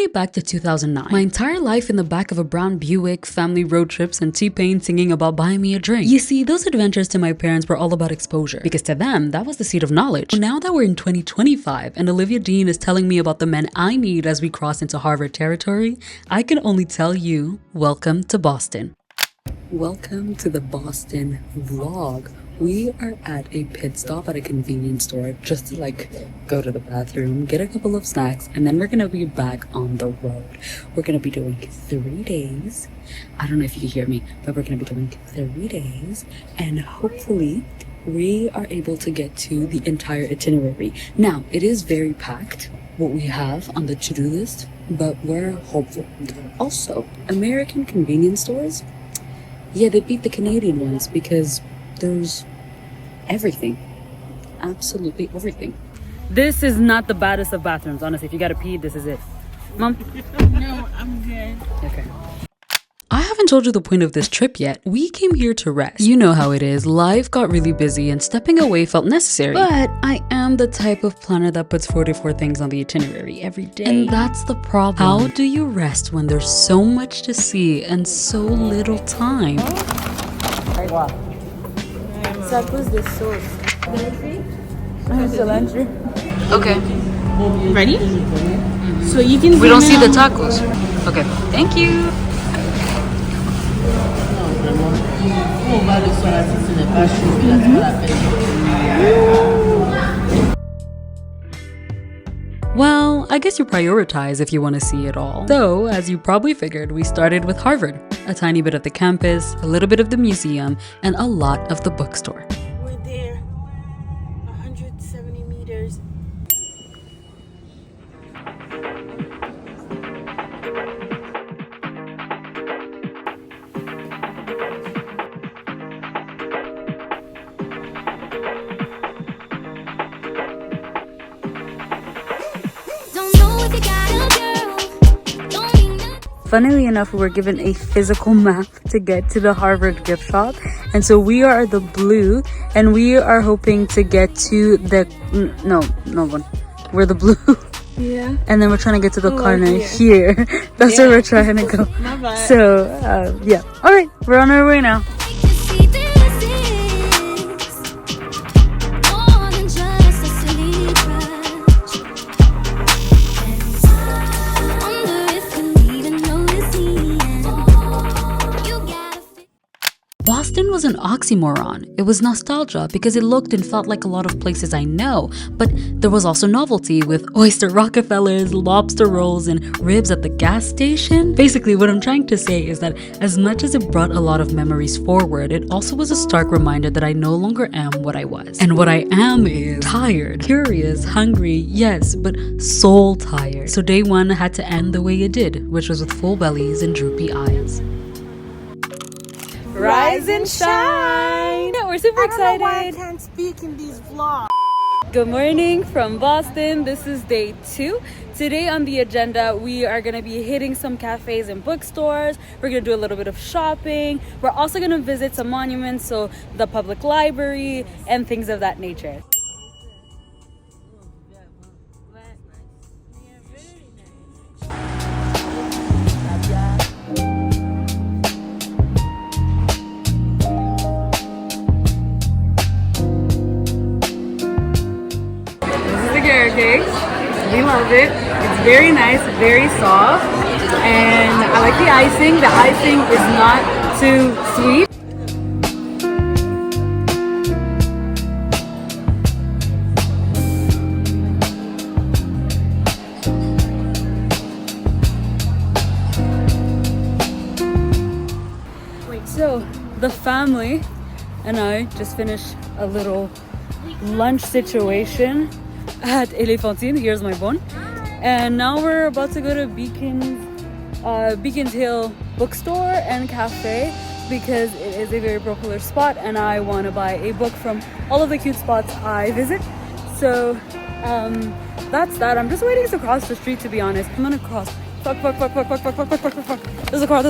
money back to 2009. My entire life in the back of a brown Buick, family road trips, and T-Pain singing about buying me a drink. You see, those adventures to my parents were all about exposure, because to them, that was the seat of knowledge. Now that we're in 2025 and Olivia Dean is telling me about the men I need as we cross into Harvard territory, I can only tell you, welcome to Boston. Welcome to the Boston vlog. We are at a pit stop at a convenience store just to go to the bathroom, get a couple of snacks, and then we're gonna be back on the road. We're gonna be doing 3 days. I don't know if you can hear me, but we're gonna be doing 3 days, and hopefully we are able to get to the entire itinerary. Now, it is very packed, what we have on the to-do list, but we're hopeful. Also, American convenience stores, yeah, they beat the Canadian ones because there's everything, absolutely everything. This is not the baddest of bathrooms, honestly. If you gotta pee, this is it. Mom? No, I'm good. Okay. I haven't told you the point of this trip yet. We came here to rest. You know how it is. Life got really busy and stepping away felt necessary. But I am the type of planner that puts 44 things on the itinerary every day. And that's the problem. How do you rest when there's so much to see and so little time? Wow. Ça cause des sauces. Cilantro. Okay. Ready? So you can. We don't see the tacos. Okay. Thank you. Well, I guess you prioritize if you want to see it all. So, as you probably figured, we started with Harvard. A tiny bit of the campus, a little bit of the museum, and a lot of the bookstore. We're there. 170 meters. Funnily enough, we were given a physical map to get to the Harvard gift shop. And so we are the blue, and we are hoping to get to the, no one. We're the blue. Yeah. And then we're trying to get to the corner here. That's where we're trying to go. Not bad. So, yeah. All right, we're on our way now. Boston was an oxymoron. It was nostalgia because it looked and felt like a lot of places I know, but there was also novelty with oyster Rockefellers, lobster rolls, and ribs at the gas station. Basically, what I'm trying to say is that as much as it brought a lot of memories forward, it also was a stark reminder that I no longer am what I was. And what I am is tired, curious, hungry, yes, but soul tired. So day one had to end the way it did, which was with full bellies and droopy eyes. Rise and shine! We're super excited. I don't know why I can't speak in these vlogs. Good morning from Boston. This is day 2. Today on the agenda, we are going to be hitting some cafes and bookstores. We're going to do a little bit of shopping. We're also going to visit some monuments, so the public library and things of that nature. Cake. We love it. It's very nice, very soft, and I like the icing. The icing is not too sweet. So the family and I just finished a little lunch situation at Elephantine. Here's my bone. And now we're about to go to Beacons Hill bookstore and cafe because it is a very popular spot and I want to buy a book from all of the cute spots I visit. So that's that. I'm just waiting to cross the street, to be honest. I'm gonna cross. Fuck. There's a car.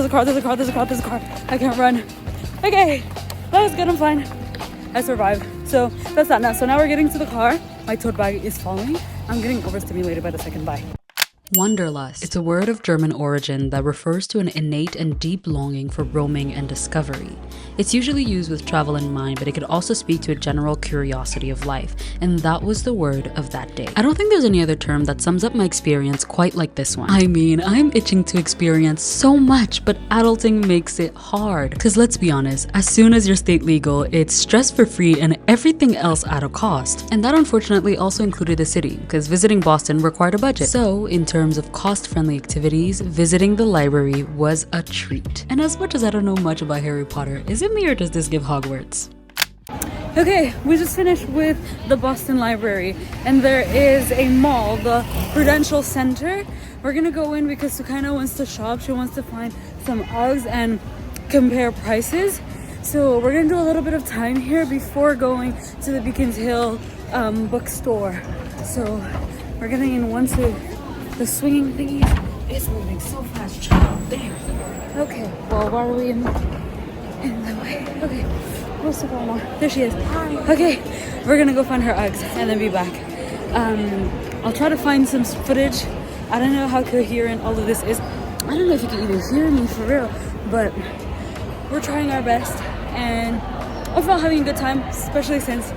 I can't run. Okay, that was good. I'm fine. I survived. So that's that now. So now we're getting to the car. My tote bag is falling. I'm getting overstimulated by the second bye. Wanderlust. It's a word of German origin that refers to an innate and deep longing for roaming and discovery. It's usually used with travel in mind, but it could also speak to a general curiosity of life, and that was the word of that day. I don't think there's any other term that sums up my experience quite like this one. I mean, I'm itching to experience so much, but adulting makes it hard. Cause let's be honest, as soon as you're state legal, it's stress for free and everything else at a cost. And that unfortunately also included the city, because visiting Boston required a budget. So in terms of cost-friendly activities, visiting the library was a treat. And as much as I don't know much about Harry Potter, is it me or does this give Hogwarts? Okay, we just finished with the Boston Library, and there is a mall, the Prudential Center. We're gonna go in because Sukaina wants to shop. She wants to find some Uggs and compare prices. So we're gonna do a little bit of time here before going to the Beacons Hill bookstore. So we're getting in once the swinging thingy is moving so fast. Child, there. Okay, well, why are we in the way? Okay, where's the grandma? There she is. Hi. Okay, we're gonna go find her Uggs and then be back. I'll try to find some footage. I don't know how coherent all of this is. I don't know if you can even hear me for real, but we're trying our best, and overall having a good time, especially since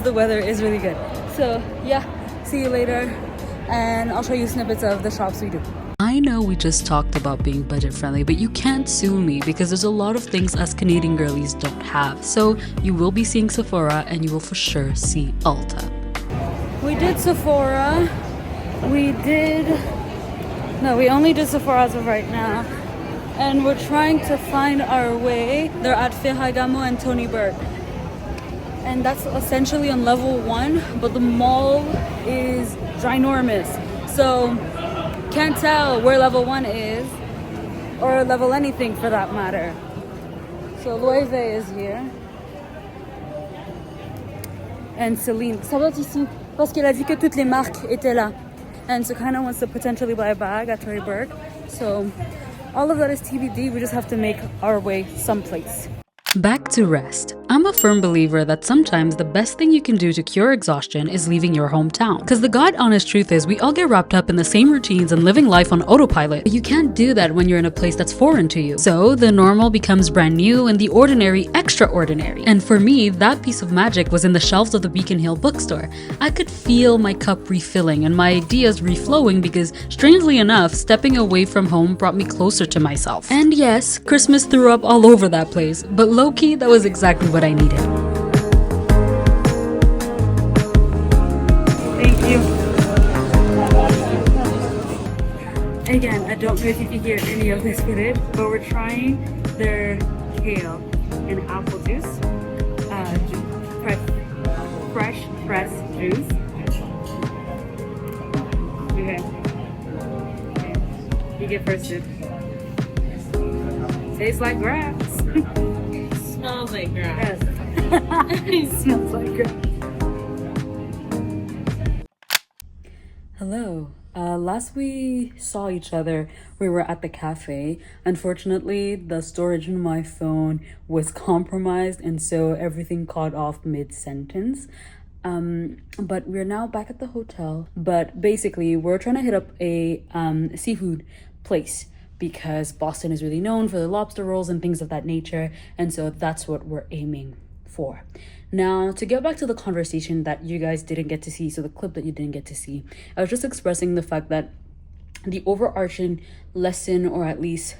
the weather is really good. So yeah, see you later, and I'll show you snippets of the shops we do. I know we just talked about being budget friendly, but you can't sue me because there's a lot of things us Canadian girlies don't have. So you will be seeing Sephora, and you will for sure see Ulta. We did Sephora. We only did Sephora as of right now. And we're trying to find our way. They're at Ferragamo and Tony Berg. And that's essentially on level 1, but the mall is ginormous. So can't tell where level 1 is, or level anything for that matter. So Loewe is here. And Celine. Ça va ici, parce qu'elle a dit que toutes les marques étaient là. And so kind of wants to potentially buy a bag at Tony Berg. So all of that is TBD. We just have to make our way someplace. Back to rest. I'm a firm believer that sometimes the best thing you can do to cure exhaustion is leaving your hometown. Because the God honest truth is we all get wrapped up in the same routines and living life on autopilot. But you can't do that when you're in a place that's foreign to you. So the normal becomes brand new and the ordinary extraordinary. And for me, that piece of magic was in the shelves of the Beacon Hill bookstore. I could feel my cup refilling and my ideas reflowing because, strangely enough, stepping away from home brought me closer to myself. And yes, Christmas threw up all over that place, but low-key, that was exactly what I needed. Thank you. Again, I don't know if you can hear any of this footage, but we're trying their kale and apple juice, fresh pressed juice. Okay. You get first sip. Tastes like grass. Smells like grass. Yes. It smells like grass. Hello. Last we saw each other, we were at the cafe. Unfortunately, the storage in my phone was compromised, and so everything cut off mid-sentence. But we're now back at the hotel. But basically, we're trying to hit up a seafood place, because Boston is really known for the lobster rolls and things of that nature. And so that's what we're aiming for. Now, to get back to the conversation that you guys didn't get to see, so the clip that you didn't get to see, I was just expressing the fact that the overarching lesson, or at least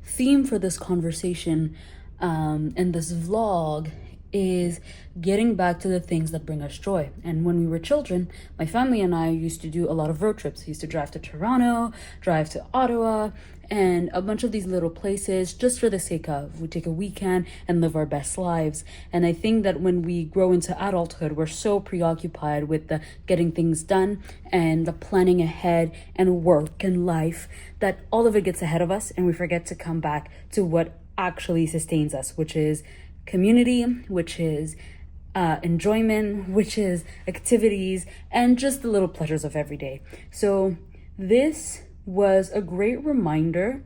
theme for this conversation and this vlog, is getting back to the things that bring us joy. And when we were children, my family and I used to do a lot of road trips. We used to drive to Toronto, drive to Ottawa, and a bunch of these little places just for the sake of, we take a weekend and live our best lives. And I think that when we grow into adulthood, we're so preoccupied with the getting things done and the planning ahead and work and life that all of it gets ahead of us, and we forget to come back to what actually sustains us, which is community, which is enjoyment, which is activities, and just the little pleasures of every day. So this was a great reminder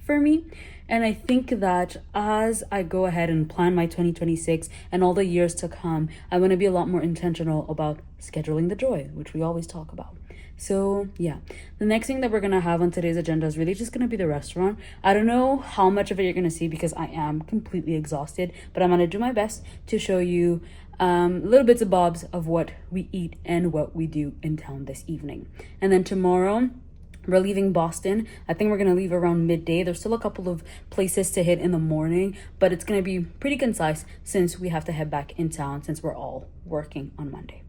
for me, And I think that as I go ahead and plan my 2026 and all the years to come, I'm going to be a lot more intentional about scheduling the joy, which we always talk about. So yeah, the next thing that we're gonna have on today's agenda is really just gonna be the restaurant. I don't know how much of it you're gonna see because I am completely exhausted, but I'm gonna do my best to show you little bits and bobs of what we eat and what we do in town this evening. And then tomorrow we're leaving Boston. I think we're gonna leave around midday. There's still a couple of places to hit in the morning, but it's gonna be pretty concise since we have to head back in town since we're all working on Monday.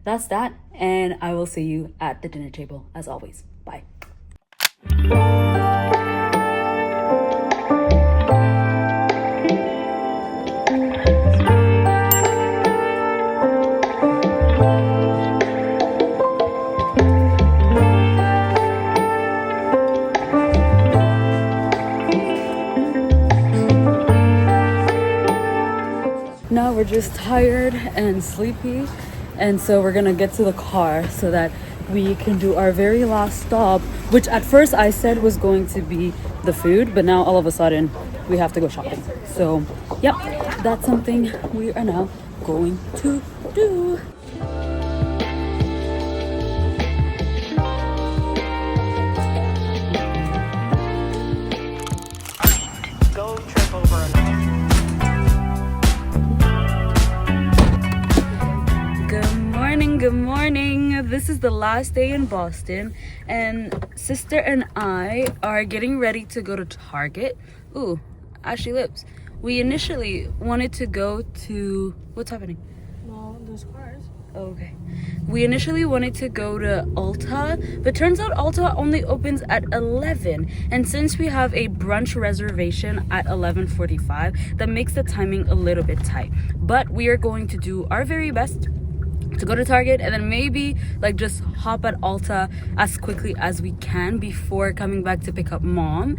That's that, and I will see you at the dinner table as always. Bye. Now we're just tired and sleepy. And so we're gonna get to the car so that we can do our very last stop, which at first I said was going to be the food, but now all of a sudden we have to go shopping. So, yep, that's something we are now going to do. Go trip over another. Good morning. This is the last day in Boston, and sister and I are getting ready to go to Target. Ooh, ashy lips. We initially wanted to go to... What's happening? Well, there's cars. Oh, okay. We initially wanted to go to Ulta, but turns out Ulta only opens at 11. And since we have a brunch reservation at 11:45, that makes the timing a little bit tight. But we are going to do our very best to go to Target and then maybe like just hop at Ulta as quickly as we can before coming back to pick up mom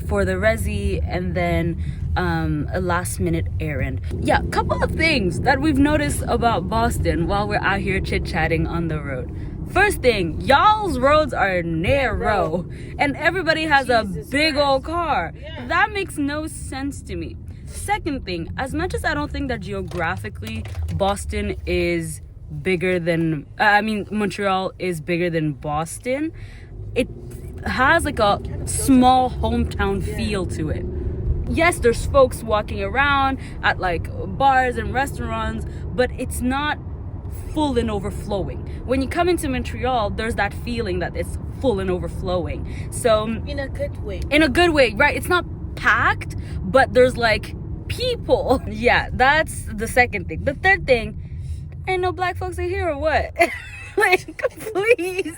for the resi and then a last minute errand. Yeah, a couple of things that we've noticed about Boston while we're out here chit-chatting on the road. First thing, y'all's roads are narrow and everybody has a big old car. That makes no sense to me. Second thing, as much as I don't think that geographically Boston is bigger than, Montreal is bigger than Boston, it has like a small hometown feel to it. Yes, there's folks walking around at like bars and restaurants, but it's not full and overflowing. When you come into Montreal, there's that feeling that it's full and overflowing. So In a good way. In a good way, right? It's not packed, but there's like people. Yeah, that's the second thing. The third thing, ain't no black folks in here or what? Like, please.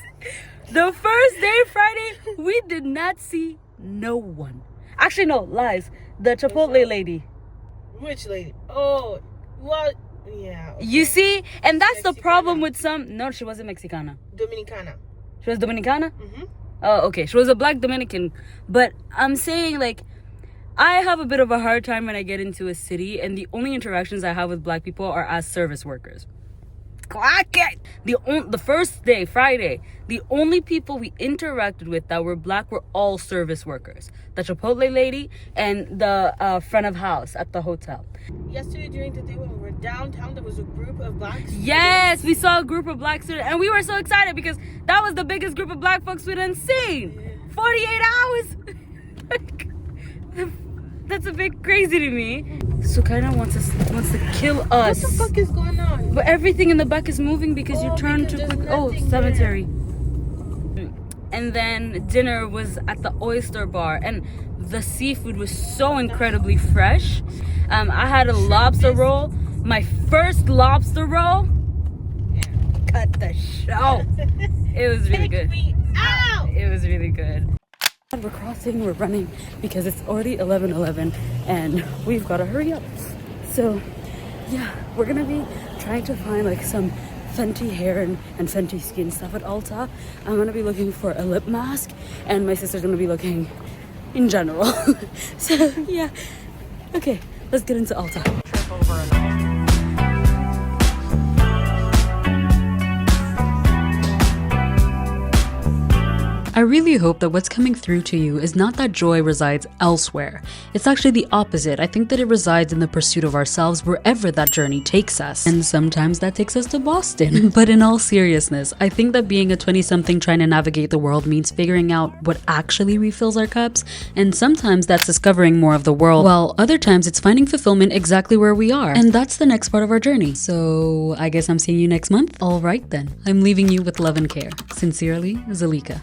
The first day, Friday, we did not see no one. Actually, no, lies. The Chipotle lady. Which lady? Oh, what? Yeah. Okay. You see? And that's the Mexicana. problem with some... No, she wasn't Mexicana. Dominicana. She was Dominicana? Mm-hmm. Oh, okay. She was a black Dominican. But I'm saying, like, I have a bit of a hard time when I get into a city, and the only interactions I have with black people are as service workers. Clock it! The first day, Friday, the only people we interacted with that were black were all service workers. The Chipotle lady and the front of house at the hotel. Yesterday during the day when we were downtown, there was a group of black students. Yes, we saw a group of black students, and we were so excited because that was the biggest group of black folks we'd seen. Yeah. 48 hours! That's a bit crazy to me. Sukaina wants to kill us. What the fuck is going on? But everything in the back is moving because you turn too quick. Oh, cemetery. And then dinner was at the oyster bar, and the seafood was so incredibly fresh. I had a lobster roll. My first lobster roll. Cut the show. It was really good. Me out! It was really good. We're crossing, we're running because it's already 11:11 and we've got to hurry up. So yeah, we're gonna be trying to find like some Fenty hair and Fenty skin stuff at Ulta. I'm gonna be looking for a lip mask and my sister's gonna be looking in general. So yeah, okay, let's get into Ulta. Trip over another. I really hope that what's coming through to you is not that joy resides elsewhere. It's actually the opposite. I think that it resides in the pursuit of ourselves wherever that journey takes us. And sometimes that takes us to Boston. But in all seriousness, I think that being a 20-something trying to navigate the world means figuring out what actually refills our cups. And sometimes that's discovering more of the world, while other times it's finding fulfillment exactly where we are. And that's the next part of our journey. So I guess I'm seeing you next month? All right then. I'm leaving you with love and care. Sincerely, Zalikha.